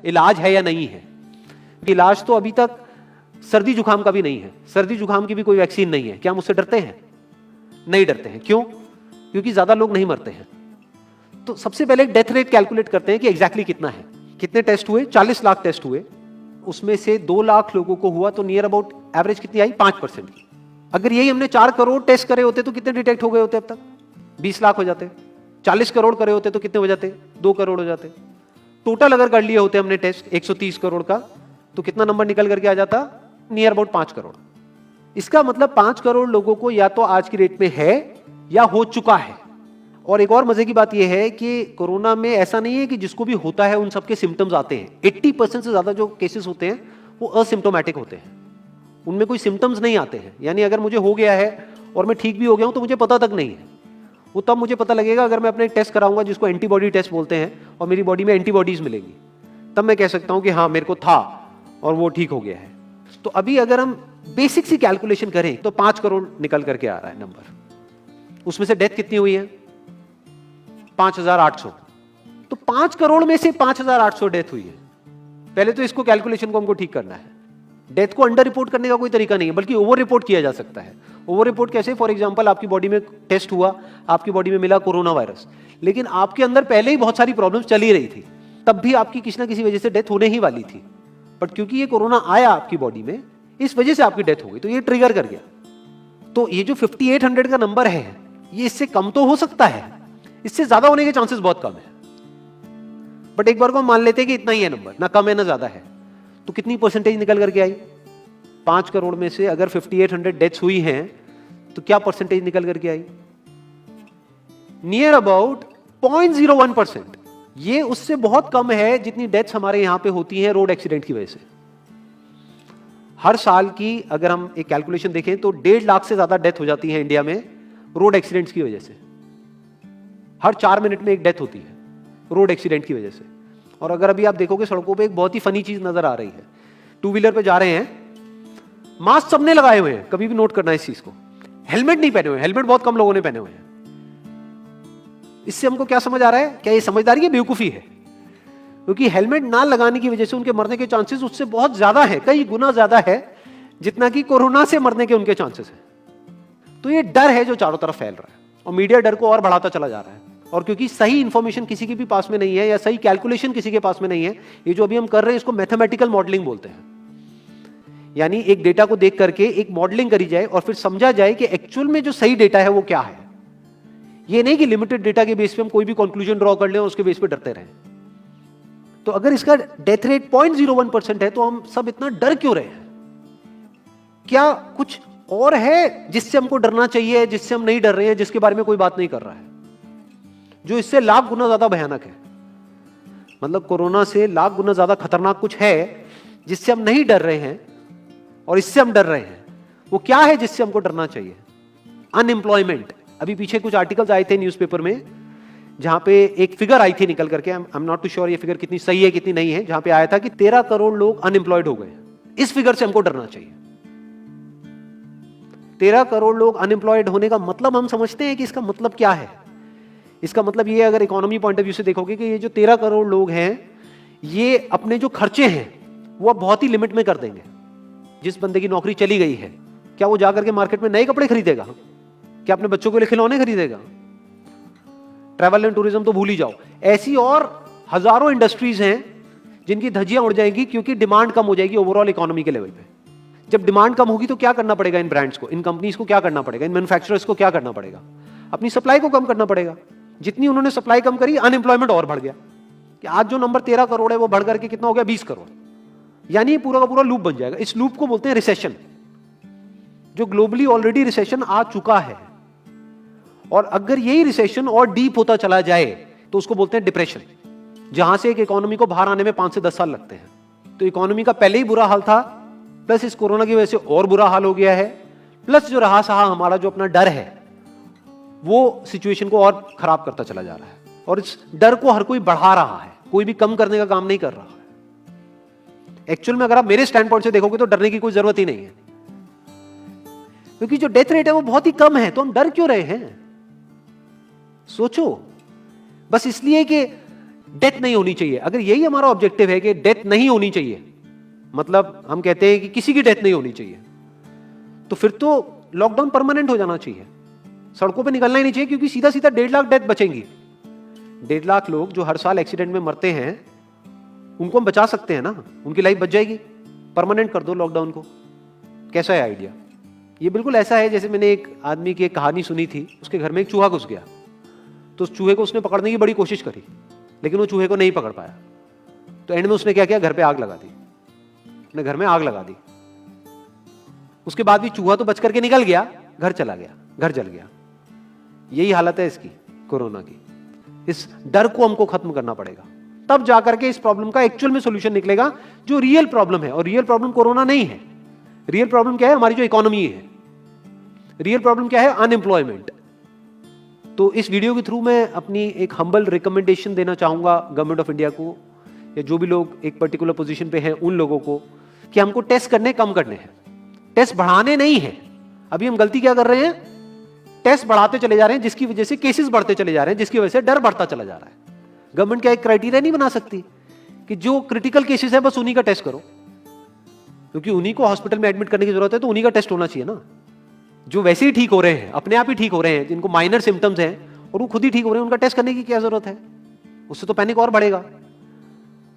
इलाज है या नहीं है। इलाज तो अभी तक सर्दी जुकाम का भी नहीं है, सर्दी जुकाम की भी कोई वैक्सीन नहीं है। क्या हम उससे डरते हैं? नहीं डरते हैं। क्यों? क्योंकि ज्यादा लोग नहीं मरते हैं। तो सबसे पहले डेथ रेट कैलकुलेट करते हैं कि एग्जैक्टली कितना है। कितने टेस्ट हुए? 40 लाख टेस्ट हुए, उसमें से 2 लाख लोगों को हुआ, तो नियर अबाउट एवरेज कितनी आई? 5% की। अगर यही हमने 4 करोड़ टेस्ट करे होते तो कितने डिटेक्ट हो गए होते अब तक? 20 लाख हो जाते। 40 करोड़ करे होते तो कितने हो जाते? 2 करोड़ हो जाते। टोटल अगर कर लिए होते हमने टेस्ट 130 करोड़ का, तो कितना नंबर निकल करके आ जाता? Near about 5 crore. इसका मतलब 5 करोड़ लोगों को या तो आज की डेट में है या हो चुका है। और एक और मजे की बात यह है कि कोरोना में ऐसा नहीं है कि जिसको भी होता है उन सबके सिम्टम्स आते हैं। 80% से ज्यादा जो केसेस होते हैं वो असिम्टोमेटिक होते हैं, उनमें कोई सिम्टम्स नहीं आते हैं। यानी अगर मुझे हो गया है और मैं ठीक भी हो गया हूं तो मुझे पता तक नहीं है। वो तब मुझे पता लगेगा अगर मैं अपने टेस्ट कराऊंगा जिसको एंटीबॉडी टेस्ट बोलते हैं, और मेरी बॉडी में एंटीबॉडीज मिलेंगी, तब मैं कह सकता हूं कि हाँ मेरे को था और वो ठीक हो गया है। तो अभी अगर हम बेसिक सी कैलकुलेशन करें तो 5 करोड़ निकल करके आ रहा है नंबर। उसमें से डेथ कितनी हुई है? 5,800। तो 5 करोड़ में से 5,800 डेथ हुई है। पहले तो इसको कैलकुलेशन को हमको ठीक करना है। डेथ को अंडर रिपोर्ट करने का कोई तरीका नहीं है, बल्कि ओवर रिपोर्ट किया जा सकता है। ओवर रिपोर्ट कैसे? फॉर एग्जांपल आपकी बॉडी में टेस्ट हुआ, आपकी बॉडी में मिला कोरोना वायरस, लेकिन आपके अंदर पहले ही बहुत सारी प्रॉब्लम्स चली रही थी, तब भी आपकी किसी ना किसी वजह से डेथ होने ही वाली थी। बट क्योंकि ये कोरोना आया आपकी बॉडी में, इस वजह से आपकी डेथ हो गई, तो ये ट्रिगर कर गया। तो ये जो 5800 का नंबर है, ये इससे कम तो हो सकता है, इससे ज्यादा होने के चांसेस बहुत कम है। बट एक बार को हम मान लेते हैं कि इतना ही है नंबर, ना कम है ना ज्यादा है, तो कितनी परसेंटेज निकल करके आई? 5 करोड़ में से अगर 5800 डेथ्स हुई हैं तो क्या परसेंटेज निकल करके आई? Near about 0.01%। ये उससे बहुत कम है जितनी डेथ्स हमारे यहां पे होती हैं रोड एक्सीडेंट की वजह से। हर साल की अगर हम एक कैलकुलेशन देखें तो 1.5 लाख से ज्यादा डेथ हो जाती है इंडिया में रोड एक्सीडेंट्स की वजह से। हर 4 मिनट में एक डेथ होती है रोड एक्सीडेंट की वजह से। और अगर अभी आप देखोगे सड़कों पे एक बहुत ही फनी चीज नजर आ रही है। 2 व्हीलर पे जा रहे हैं, मास्क सबने लगाए हुए हैं, कभी भी नोट करना इस चीज को। हेलमेट नहीं पहने हुए, हेलमेट बहुत कम लोगों ने पहने हुए हैं। इससे हमको क्या समझ आ रहा है? क्या ये समझदारी है, बेवकूफी है? क्योंकि हेलमेट ना लगाने की वजह से उनके मरने के चांसेस उससे बहुत ज्यादा है, कई गुना ज्यादा है जितना कि कोरोना से मरने के उनके चांसेस है। तो ये डर है जो चारों तरफ फैल रहा है, और मीडिया डर को और बढ़ाता चला जा रहा है। और क्योंकि सही इंफॉर्मेशन किसी के भी पास में नहीं है, या सही कैलकुलेशन किसी के पास में नहीं है, ये जो अभी हम कर रहे हैं इसको मैथमेटिकल मॉडलिंग बोलते हैं। यानी एक डेटा को देख करके एक मॉडलिंग करी जाए और फिर समझा जाए कि एक्चुअल में जो सही डेटा है वो क्या है। ये नहीं कि लिमिटेड डेटा के बेस पे हम कोई भी कंक्लूजन ड्रॉ कर लें और उसके बेस पे डरते रहें। तो अगर इसका डेथ रेट 0.01% है तो हम सब इतना डर क्यों रहे हैं? क्या कुछ और है जिससे हमको डरना चाहिए, जिससे हम नहीं डर रहे हैं, जिसके बारे में कोई बात नहीं कर रहा है, जो इससे लाख गुना ज्यादा भयानक है? मतलब कोरोना से लाख गुना ज्यादा खतरनाक कुछ है जिससे हम नहीं डर रहे हैं और इससे हम डर रहे हैं। वो क्या है जिससे हमको डरना चाहिए? अनएम्प्लॉयमेंट। अभी पीछे कुछ आर्टिकल्स आए थे न्यूज़पेपर में जहां पे एक फिगर आई थी निकल करके, I am not too sure ये फिगर कितनी सही है कितनी नहीं है, जहां पे आया था कि 13 करोड़ लोग अनएम्प्लॉयड हो गए। इस फिगर से हमको डरना चाहिए। 13 करोड़ लोग अनएम्प्लॉयड होने का मतलब हम समझते हैं कि इसका मतलब क्या है? इसका मतलब ये, अगर इकोनॉमी पॉइंट ऑफ व्यू से देखोगे, कि ये जो 13 करोड़ लोग हैं ये अपने जो खर्चे हैं वो बहुत ही लिमिट में कर देंगे। जिस बंदे की नौकरी चली गई है, क्या वो जाकर के मार्केट में नए कपड़े खरीदेगा? क्या अपने बच्चों के लिए खिलौने खरीदेगा? ट्रैवल एंड टूरिज्म तो भूल ही जाओ। ऐसी और हजारों इंडस्ट्रीज हैं जिनकी धज्जियां उड़ जाएंगी क्योंकि डिमांड कम हो जाएगी ओवरऑल इकोनॉमी के लेवल पे। जब डिमांड कम होगी तो क्या करना पड़ेगा इन ब्रांड्स को, इन कंपनीज को क्या करना पड़ेगा, इन मैन्युफैक्चरर्स को क्या करना पड़ेगा? अपनी सप्लाई को कम करना पड़ेगा। जितनी उन्होंने सप्लाई कम करी, अनएम्प्लॉयमेंट और बढ़ गया। कि आज जो नंबर 13 करोड़ है वो बढ़ करके कितना हो गया? 20 करोड़। यानी पूरा का पूरा लूप बन जाएगा। इस लूप को बोलते हैं रिसेशन, जो ग्लोबली ऑलरेडी रिसेशन आ चुका है। और अगर यही रिसेशन और डीप होता चला जाए तो उसको बोलते हैं डिप्रेशन, जहां से एक इकोनॉमी को बाहर आने में 5 से 10 साल लगते हैं। तो इकोनॉमी का पहले ही बुरा हाल था, प्लस इस कोरोना की वजह से और बुरा हाल हो गया है, प्लस जो रहा सहा हमारा जो अपना डर है वो सिचुएशन को और खराब करता चला जा रहा है। और इस डर को हर कोई बढ़ा रहा है, कोई भी कम करने का काम नहीं कर रहा है। एक्चुअल में अगर आप मेरे स्टैंड पॉइंट से देखोगे तो डरने की कोई जरूरत ही नहीं है, क्योंकि जो डेथ रेट है वो बहुत ही कम है। तो हम डर क्यों रहे हैं? सोचो। बस इसलिए कि डेथ नहीं होनी चाहिए। अगर यही हमारा ऑब्जेक्टिव है कि डेथ नहीं होनी चाहिए, मतलब हम कहते हैं कि किसी की डेथ नहीं होनी चाहिए, तो फिर तो लॉकडाउन परमानेंट हो जाना चाहिए, सड़कों पे निकलना ही नहीं चाहिए, क्योंकि सीधा सीधा 1.5 लाख डेथ बचेंगी। 1.5 लाख लोग जो हर साल एक्सीडेंट में मरते हैं, उनको हम बचा सकते हैं ना, उनकी लाइफ बच जाएगी। परमानेंट कर दो लॉकडाउन को। कैसा है आइडिया? ये बिल्कुल ऐसा है जैसे मैंने एक आदमी की एक कहानी सुनी थी, उसके घर में एक चूहा घुस गया, तो उस चूहे को उसने पकड़ने की बड़ी कोशिश करी, लेकिन वो चूहे को नहीं पकड़ पाया। तो एंड में उसने क्या किया, घर पे आग लगा दी, अपने घर में आग लगा दी। उसके बाद भी चूहा तो बच करके निकल गया, घर चला गया, घर जल गया। यही हालत है इसकी, कोरोना की। इस डर को हमको खत्म करना पड़ेगा, तब जाकर के इस प्रॉब्लम का एक्चुअल में सॉल्यूशन निकलेगा, जो रियल प्रॉब्लम है। और रियल प्रॉब्लम कोरोना नहीं है। रियल प्रॉब्लम क्या है? हमारी जो इकोनॉमी है। रियल प्रॉब्लम क्या है? अनएम्प्लॉयमेंट। तो इस वीडियो के थ्रू मैं अपनी एक हम्बल रिकमेंडेशन देना चाहूंगा गवर्नमेंट ऑफ इंडिया को, या जो भी लोग एक पर्टिकुलर पोजीशन पे हैं उन लोगों को, कि हमको टेस्ट करने कम करने हैं, टेस्ट बढ़ाने नहीं है। अभी हम गलती क्या कर रहे हैं? टेस्ट बढ़ाते चले जा रहे हैं, जिसकी वजह से केसेस बढ़ते चले जा रहे हैं, जिसकी वजह से डर बढ़ता चला जा रहा है। गवर्नमेंट क्या एक क्राइटेरिया नहीं बना सकती कि जो क्रिटिकल केसेस है बस उन्हीं का टेस्ट करो, क्योंकि उन्हीं को हॉस्पिटल में एडमिट करने की जरूरत है, तो उन्हीं का टेस्ट होना चाहिए ना। जो वैसे ही ठीक हो रहे हैं, अपने आप ही ठीक हो रहे हैं, जिनको माइनर सिम्टम्स हैं और वो खुद ही ठीक हो रहे हैं, उनका टेस्ट करने की क्या जरूरत है? उससे तो पैनिक और बढ़ेगा।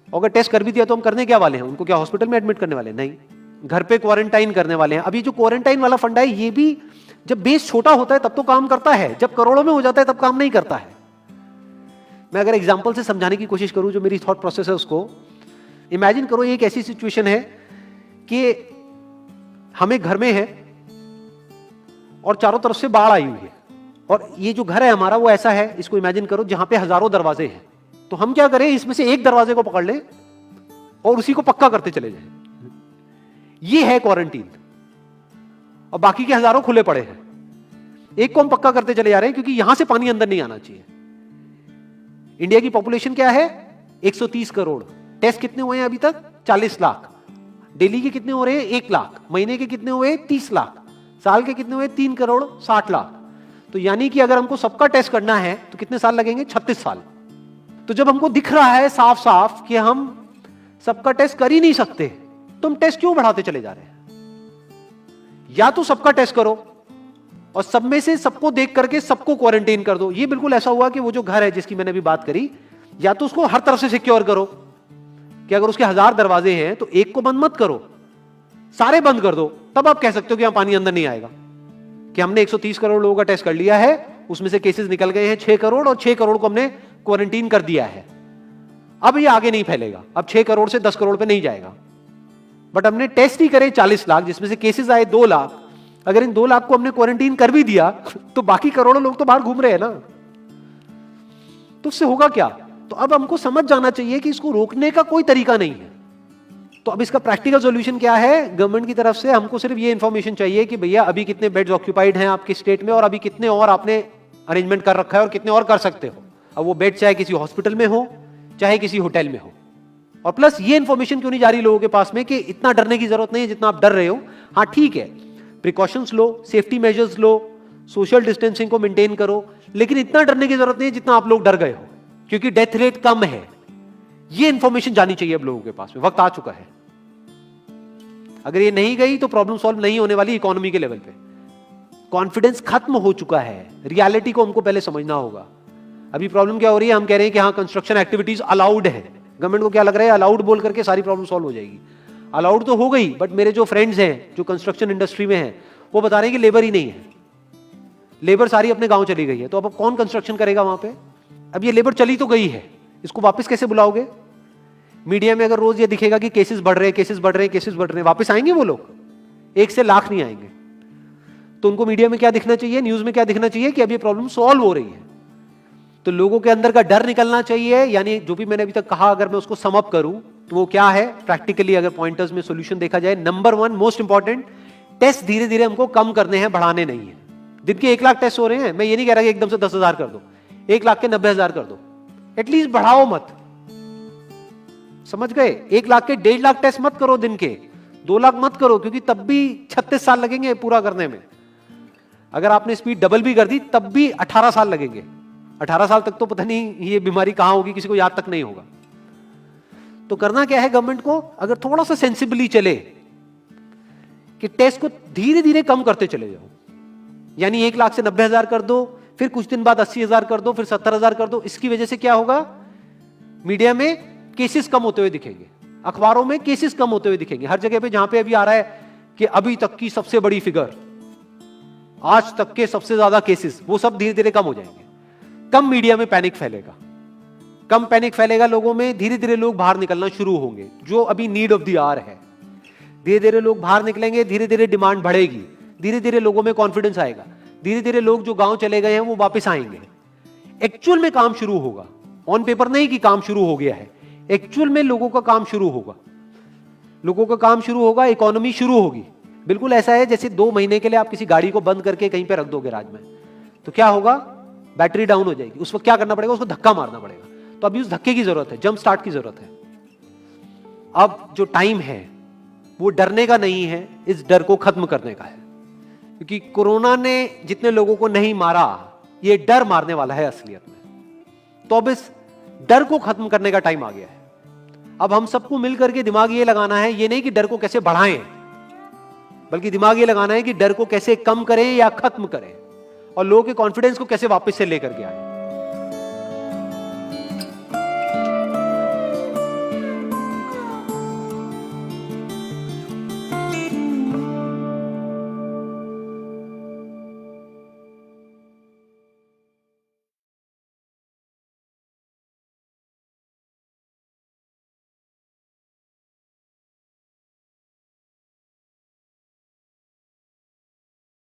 अगर टेस्ट कर भी दिया तो हम करने क्या वाले हैं? उनको क्या हॉस्पिटल में एडमिट करने वाले हैं? नहीं, घर पे क्वारंटाइन करने वाले हैं। अभी जो क्वारंटाइन वाला फंडा है, ये भी जब बेस छोटा होता है तब तो काम करता है, जब करोड़ों में हो जाता है तब काम नहीं करता है। मैं अगर एग्जांपल से समझाने की कोशिश करूं, जो मेरी थॉट प्रोसेस है उसको इमेजिन करो। एक ऐसी सिचुएशन है कि हम एक घर में है और चारों तरफ से बाढ़ आई हुई है, और ये जो घर है हमारा वो ऐसा है, इसको इमेजिन करो जहां पे हजारों दरवाजे हैं। तो हम क्या करें, इसमें से एक दरवाजे को पकड़ लें और उसी को पक्का करते चले जाएं। ये है क्वारंटीन, और बाकी के हजारों खुले पड़े हैं। एक को हम पक्का करते चले जा रहे हैं क्योंकि यहां से पानी अंदर नहीं आना चाहिए। इंडिया की पॉपुलेशन क्या है? 130 करोड़। टेस्ट कितने हुए हैं अभी तक? 40 लाख। दिल्ली के कितने हो रहे हैं? 1 लाख। महीने के कितने हुए? 30 लाख। साल के कितने हुए? 3 करोड़ 60 लाख। तो यानी कि अगर हमको सबका टेस्ट करना है तो कितने साल लगेंगे? 36 साल। तो जब हमको दिख रहा है साफ साफ कि हम सबका टेस्ट कर ही नहीं सकते, तो हम टेस्ट क्यों बढ़ाते चले जा रहे हैं? या तो सबका टेस्ट करो और सब में से सबको देख करके सबको क्वारंटाइन कर दो। ये बिल्कुल ऐसा हुआ कि वो जो घर है जिसकी मैंने अभी बात करी, या तो उसको हर तरफ से सिक्योर करो कि अगर उसके 1000 दरवाजे हैं तो एक को बंद मत करो, सारे बंद कर दो। तब आप कह सकते हो कि यहां पानी अंदर नहीं आएगा, कि हमने 130 करोड़ लोगों का टेस्ट कर लिया है, उसमें से केसेस निकल गए हैं 6 करोड़, और 6 करोड़ को हमने क्वारंटीन कर दिया है। अब ये आगे नहीं फैलेगा, अब 6 करोड़ से 10 करोड़ पे नहीं जाएगा। बट हमने टेस्ट ही करे 40 लाख, जिसमें से केसेस आए 2 लाख। अगर इन 2 लाख को हमने क्वारंटीन कर भी दिया तो बाकी करोड़ों लोग तो बाहर घूम रहे हैं ना। तो उससे होगा क्या? तो अब हमको समझ जाना चाहिए कि इसको रोकने का कोई तरीका नहीं है। तो अब इसका प्रैक्टिकल सॉल्यूशन क्या है? गवर्नमेंट की तरफ से हमको सिर्फ ये इंफॉर्मेशन चाहिए कि भैया अभी कितने बेड्स ऑक्यूपाइड हैं आपके स्टेट में, और अभी कितने और आपने अरेंजमेंट कर रखा है और कितने और कर सकते हो। अब वो बेड चाहे किसी हॉस्पिटल में हो चाहे किसी होटल में हो। और प्लस ये इंफॉर्मेशन क्यों नहीं जा रही लोगों के पास में कि इतना डरने की जरूरत नहीं है जितना आप डर रहे हो। हाँ ठीक है, प्रिकॉशंस लो, सेफ्टी मेजर्स लो, सोशल डिस्टेंसिंग को मेंटेन करो, लेकिन इतना डरने की जरूरत नहीं है जितना आप लोग डर गए हो, क्योंकि डेथ रेट कम है। ये इंफॉर्मेशन जानी चाहिए अब लोगों के पास में, वक्त आ चुका है। अगर ये नहीं गई तो प्रॉब्लम सॉल्व नहीं होने वाली इकोनॉमी के लेवल पे। कॉन्फिडेंस खत्म हो चुका है, रियलिटी को हमको पहले समझना होगा। अभी प्रॉब्लम क्या हो रही है? हम कह रहे हैं कि हाँ कंस्ट्रक्शन एक्टिविटीज अलाउड है। गवर्नमेंट को क्या लग रहा है? अलाउड बोल करके सारी प्रॉब्लम सॉल्व हो जाएगी। अलाउड तो हो गई, बट मेरे जो फ्रेंड्स हैं जो कंस्ट्रक्शन इंडस्ट्री में हैं, वो बता रहे हैं कि लेबर ही नहीं है, लेबर सारी अपने गांव चली गई है। तो अब कौन कंस्ट्रक्शन करेगा वहां पे? अब ये लेबर चली तो गई है, इसको वापस कैसे बुलाओगे? मीडिया में अगर रोज ये दिखेगा कि केसेस बढ़ रहे हैं, केसेस बढ़ रहे हैं, केसेस बढ़ रहे हैं, वापस आएंगे वो लोग? 1 से लाख नहीं आएंगे। तो उनको मीडिया में क्या दिखना चाहिए, न्यूज में क्या दिखना चाहिए? कि अब ये प्रॉब्लम सॉल्व हो रही है। तो लोगों के अंदर का डर निकलना चाहिए। यानी जो भी मैंने अभी तक कहा, अगर मैं उसको सम अप करूं तो वो क्या है प्रैक्टिकली, अगर पॉइंटर्स में सॉल्यूशन देखा जाए। नंबर 1 मोस्ट इंपॉर्टेंट, टेस्ट धीरे धीरे हमको कम करने हैं, बढ़ाने नहीं है। दिन के 1 लाख टेस्ट हो रहे हैं, मैं ये नहीं कह रहा कि एकदम से 10,000 कर दो, 1 लाख के 90,000 कर दो, एटलीस्ट बढ़ाओ मत। समझ गए? 1 लाख के 1.5 लाख टेस्ट मत करो दिन के, 2 लाख मत करो, क्योंकि तब भी 36 साल लगेंगे पूरा करने में। अगर आपने स्पीड डबल भी कर दी तब भी 18 साल लगेंगे। 18 साल तक तो पता नहीं ये बीमारी कहां होगी, किसी को याद तक नहीं होगा। तो करना क्या है गवर्नमेंट को, अगर थोड़ा सा सेंसिबली चले कि टेस्ट को धीरे धीरे कम करते चले जाओ, यानी 1 लाख से 90,000 कर दो, फिर कुछ दिन बाद 80,000 कर दो, फिर 70,000 कर दो। इसकी वजह से क्या होगा, मीडिया में केसेस कम होते हुए दिखेंगे, अखबारों में केसेस कम होते हुए दिखेंगे, हर जगह पे जहां पे अभी आ रहा है कि अभी तक की सबसे बड़ी फिगर, आज तक के सबसे ज्यादा केसेस, वो सब धीरे धीरे कम हो जाएंगे। कम मीडिया में पैनिक फैलेगा, कम पैनिक फैलेगा लोगों में, धीरे धीरे लोग बाहर निकलना शुरू होंगे, जो अभी नीड ऑफ द आवर है। धीरे धीरे लोग बाहर निकलेंगे, धीरे धीरे डिमांड बढ़ेगी, धीरे धीरे लोगों में कॉन्फिडेंस आएगा, धीरे धीरे लोग जो गांव चले गए हैं वो वापस आएंगे। एक्चुअल में काम शुरू होगा, ऑन पेपर नहीं कि काम शुरू हो गया है, एक्चुअल में लोगों का काम शुरू होगा, लोगों का काम शुरू होगा, इकोनॉमी शुरू होगी। बिल्कुल ऐसा है जैसे 2 महीने के लिए आप किसी गाड़ी को बंद करके कहीं पे रख दोगे राज में, तो क्या होगा, बैटरी डाउन हो जाएगी, उस वक्त क्या करना पड़ेगा, उसको धक्का मारना पड़ेगा। तो अभी उस धक्के की जरूरत है, जंप स्टार्ट की जरूरत है। अब जो टाइम है वो डरने का नहीं है, इस डर को खत्म करने का है, क्योंकि कोरोना ने जितने लोगों को नहीं मारा, ये डर मारने वाला है असलियत में। तो अब इस डर को खत्म करने का टाइम आ गया है। अब हम सबको मिलकर के दिमाग ये लगाना है, ये नहीं कि डर को कैसे बढ़ाएं, बल्कि दिमाग ये लगाना है कि डर को कैसे कम करें या खत्म करें, और लोगों के कॉन्फिडेंस को कैसे वापस से लेकर के आए।